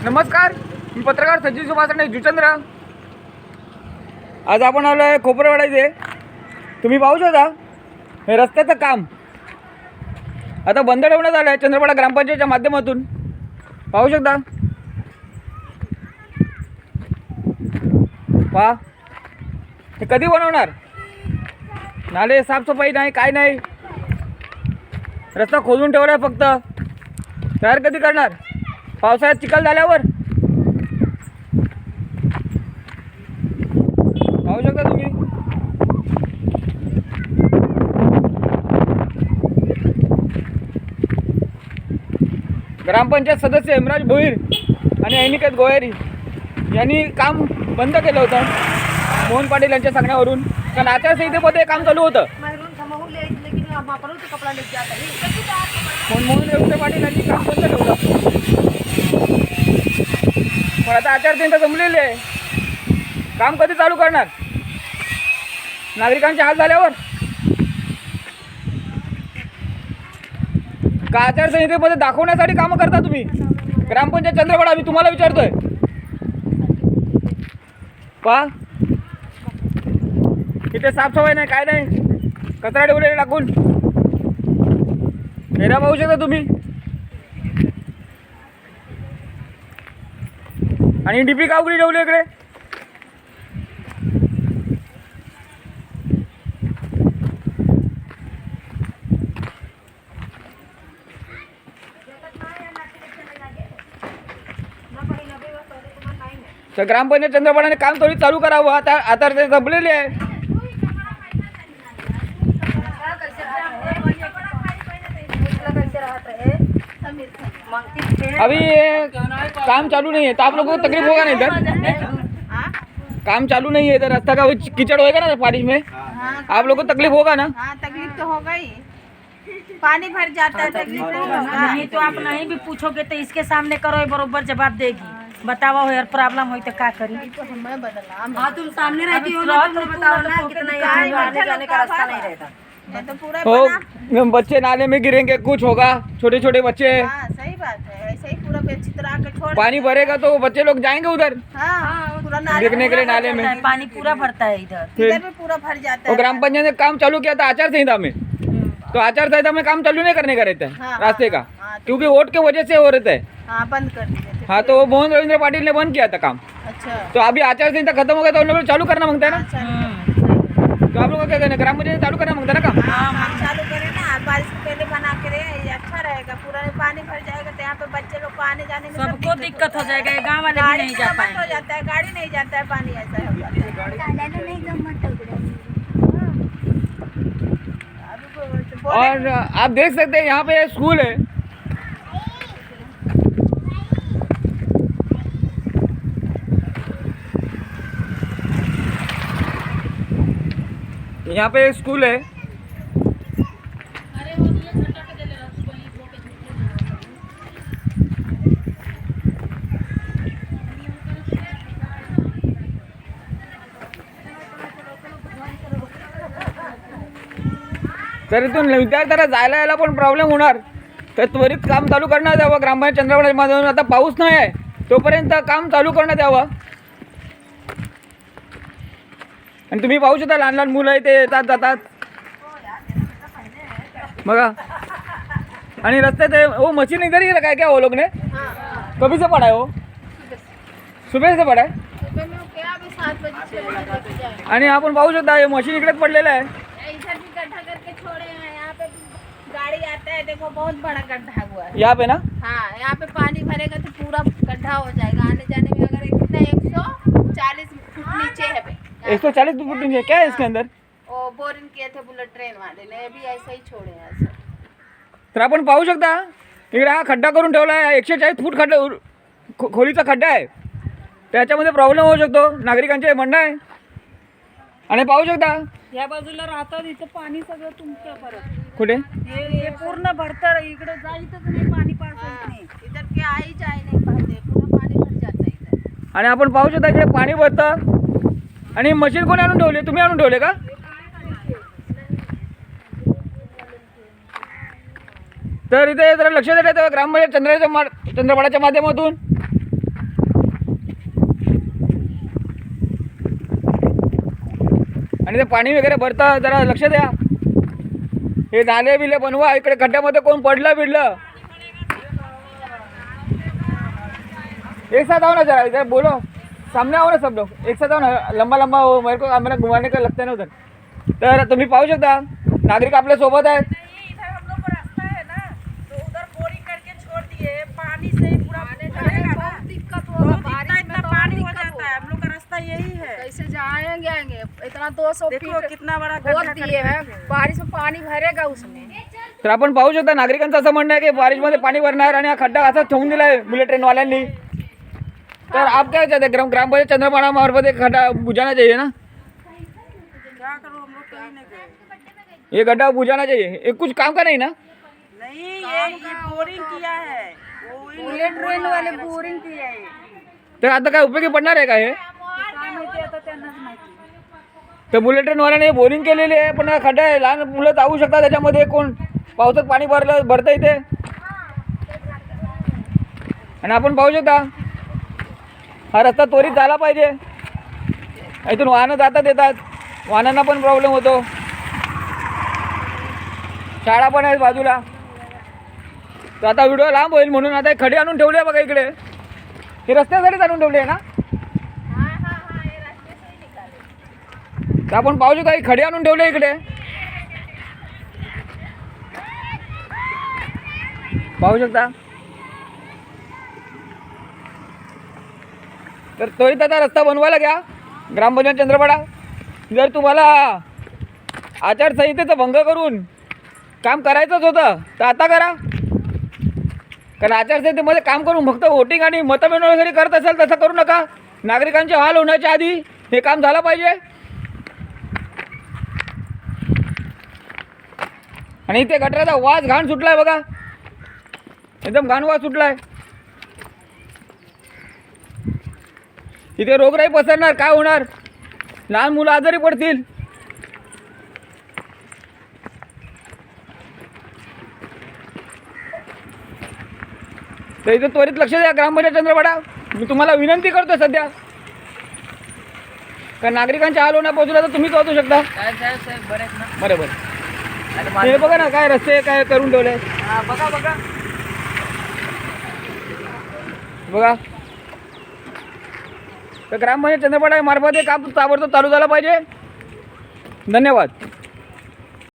नमस्कार, मी पत्रकार सचिन सुभाषणे जुचंद्र. आज आपण आलो आहे खोपरेवाडा इथे. तुम्ही पाहू शकता हे रस्त्याचं काम आता बंद ठेवण्यात आलं आहे चंद्रपाडा ग्रामपंचायतच्या माध्यमातून. पाहू शकता, पहा हे कधी बनवणार. नाले साफसफाई नाही, काय नाही, रस्ता खोदून ठेवला आहे फक्त. तयार कधी करणार पावसाळ्यात चिखल झाल्यावर. पाहू शकता तुम्ही. ग्रामपंचायत सदस्य हेमराज भोईर आणि अनिकेत गोयरी यांनी काम बंद केलं होतं मोहन पाटील यांच्या सांगण्यावरून. कारण आचारसंहितेमध्ये काम चालू होतं. मोहन पाटील यांनी काम बंद ठेवलं. पण आता आचारसंहिता जमलेली आहे. काम कधी चालू करणार नागरिकांचे हाल झाल्यावर. का आचारसंहितेमध्ये दाखवण्यासाठी कामं करता तुम्ही. ग्रामपंचायत चंद्रपाडा मी तुम्हाला विचारतोय. पहा इथे साफसफाई नाही, काय नाही, कचरा ठेवलेला टाकून. हेरा पाहू शकता तुम्ही. आणि डीपी कावरी ठेवली इकडे. तर ग्रामपंचायत चंद्रपाडाने काम त्वरित चालू करावं. आता ते संपलेले आहे. अभी काम चालू नहीं है तो आप लोगों को तकलीफ होगा नहीं इधर. काम चालू नहीं है इधर, रास्ता का कीचड़ होएगा ना बारिश में. आप लोगों को तकलीफ होगा ना. हाँ, तकलीफ तो होगा ही. पानी भर जाता है, तकलीफ तो होगा. नहीं तो आप नहीं भी पूछोगे तो इसके सामने करो, बरोबर जवाब देगी. बतावा हो यार, प्रॉब्लम हुई तो क्या करी. तो मैं बदला. हाँ, तुम सामने रहती हो ना, तुम बताओ ना कितना आने जाने का रास्ता नहीं रहता. ये तो पूरा हो बच्चे नाले में गिरेंगे, कुछ होगा. छोटे छोटे बच्चे, हाँ, सही बात है. ऐसे ही पूरा चित्रा के छोड़. पानी भरेगा तो बच्चे लोग जाएंगे उधर हाँ, पूरा नाले देखने के लिए नाले में. पानी पूरा भरता है इधर. इधर भी पूरा भर जाता और है. ग्राम पंचायत ने काम चालू किया था आचारसंहिता में. तो आचारसंहिता में काम चालू नहीं करने का रहता है हाँ, रास्ते का. हाँ, क्योंकि वोट के वजह से हो रहता है. हाँ, बंद कर दिए थे. हाँ, तो वो मोहन रविंद्र पाटिल ने बंद किया था काम. अच्छा. तो अभी आचारसंहिता खत्म हो गया तो उन लोग चालू करना मांगता है ना. तो आप लोग को क्या करना है, ग्राम पंचायत चालू करना मांगता है ना काम. हाँ, हम चालू करें ना. बारिश से पहले बना के रहे, ये अच्छा रहेगा. पूरा पानी भर जाएगा तो यहाँ पे बच्चे लोग को आने जाने में सब सबको दिक्कत हो जाएगा. ये गाँव वाले भी गाड़ी नहीं जा बंद हो पाएंगे. जाता है, गाड़ी नहीं जाता है, पानी ऐसा हो जाता है. और आप देख सकते हैं यहाँ पे स्कूल है. यहाँ पे एक स्कूल है. तर इथून विद्यार्थ्याला जायला यायला पण प्रॉब्लेम होणार. तर त्वरित काम चालू करण्यात यावं ग्रामपंचायत चंद्रपाडामध्ये. आता पाऊस नाही आहे तोपर्यंत काम चालू करण्यात यावं. आणि तुम्ही पाहू शकता लहान लहान मुलं ते येतात जातात बघा. आणि रस्त्यात वो मशीन इधर ही रखा है क्या वो लोग ने. कभी से पड़ा है वो. सुबह से पड़ा है. सुबह में क्या अभी 7 बजे 6 बजे तक जाए. आणि आपण पाहू शकता हे मशीन इकडेच पडलेलं आहे. इधर भी गड्ढा करके छोड़े हैं. यहाँ पे भी गाड़ी आता है, देखो बहुत बड़ा गड्ढा हुआ है. यहाँ पे ना. हाँ, यहाँ पे पानी भरेगा तो पूरा गड्ढा हो जाएगा. आने जाने में अगर इतना 140 फुट नीचे है. 140 फुट नीचे क्या है इसके अंदर. वो बोरिंग किए थे बुलेट ट्रेन वाले ने, अभी ऐसे ही छोड़े हैं ऐसे. तर आपण पाहू शकता इकडे हा खड्डा करून ठेवला आहे. 140 फूट खड्डा खोलीचा खड्डा आहे. त्याच्यामध्ये प्रॉब्लेम होऊ शकतो नागरिकांचे म्हणणं आहे. आणि पाहू शकता या बाजूला राहतात इथं पाणी सगळं तुमच्या परत. कुठे हे पूर्ण भरतं इकडे जायचंच नाही, पाणी पास नाही. इधर के आई जाए नहीं पाते, पूरा पानी भर जाता है इधर. आणि आपण पाहू शकता इकडे पाणी भरतं. आणि मशीन कोणी आणून ठेवले, तुम्ही आणून ठेवले का. तर इथे जरा लक्ष द्या ग्रामपंचायत चंद्रपाडाच्या माध्यमातून. आणि ते पाणी वगैरे भरतं, जरा लक्ष द्या. हे नाले बिले बनवा. इकडे खड्ड्यामध्ये कोण पडलं बिडलं, एक साथ आओ ना जरा, इधर बोलो, सामने आओ ना सब लोग, एक साथ आओ ना. लंबा लंबा हो, मेरे को आम्हाला घुमाने का लगता नाही उधर. तर तुम्ही पाहू शकता नागरिक आपल्या सोबत आहेत. नहीं, इधर हम लोग को रास्ता है ना, तो उधर बोरिंग करके छोड़ दिए, पानी से ही पूरा चलेगा ना। बहुत दिक्कत बहुत होगा, इतना बारिश में इतना तो पानी हो दिक्कत जाता है, हम लोग का रास्ता यही है। कैसे जाएंगे आएंगे, इतना 200 देखो फीट कितना बड़ा खोद गड्ढा दिए हैं, बारिश में पानी भरेगा उसमें. तर आपण पाहू शकता नागरिकांचं असं म्हणणं आहे की बारिशमध्ये पाणी भरणार आणि हा खड्डा असाच ठेवून दिला आहे बुलेट ट्रेनवाल्यांनी. तर आप क्या चाहते हैं, ग्राम पंचायत चंद्रपाड़ा मार्फत एक खड्डा बुझाना चाहिए ना, क्या करो, हम लोग कहीं नहीं गए। ये गड्ढा बुझाना चाहिए. ये कुछ काम का नहीं ना. नहीं, ये बोरिंग किया है, वो बुलेट ट्रेन वाले बोरिंग किए हैं. तर आता काय उपयोगी पडणार आहे का हे. काय माहिती आता त्यांनाच माहिती. तर बुलेट ट्रेनवाल्याने बोरिंग केलेली आहे, पण हा खड्डा आहे, लहान मुलं जाऊ शकतात त्याच्यामध्ये. कोण पावसात पाणी भरतं इथे. आणि आपण पाहू शकता हा रस्ता त्वरित झाला पाहिजे. इथून वाहनं जातात येतात, वाहनांना पण प्रॉब्लेम होतो. शाळा पण आहेत बाजूला. तर आता व्हिडिओ लांब होईल म्हणून आता हे खडे आणून ठेवले आहे बघा इकडे. हे रस्त्यासाठीच आणून ठेवले आहे ना. हे रास्ते से ही निकाले. तर आपण पाहू शकता हे खडे आणून ठेवले इकडे. पाहू शकता. तर त्वरित आता रस्ता बनवायला घ्या ग्रामपंचायत चंद्रपाड़ा. जर तुम्हाला आचारसंहितेचा भंग करून काम करायचंच होतं तर आता करा. कारण आचारसंहितेमध्ये काम करून फक्त वोटिंग आणि मतं मिळवण्यासाठी करत असाल तसं करू नका. नागरिकांचे हाल होण्याच्या आधी हे काम झालं पाहिजे. आणि इथे गटराचा वास घाण सुटलाय बघा, एकदम घाण वास सुटलाय. इथे रोगराई पसरणार, काय होणार, लहान मुलं आजारी पडतील. तर इथे त्वरित लक्ष द्या ग्रामपंचायत चंद्रपाड़ा. मी तुम्हाला विनंती करतो सध्या, कारण नागरिकांच्या हाल होण्यापासून आता तुम्हीच वाचू शकता. बरोबर. हे बघा ना काय रस्ते काय करून ठेवले. बघा बघा बघा. तर ग्रामपंचायत चंद्रपाड़ा मार्फत हे काम ताबडतोब चालू झालं पाहिजे. धन्यवाद.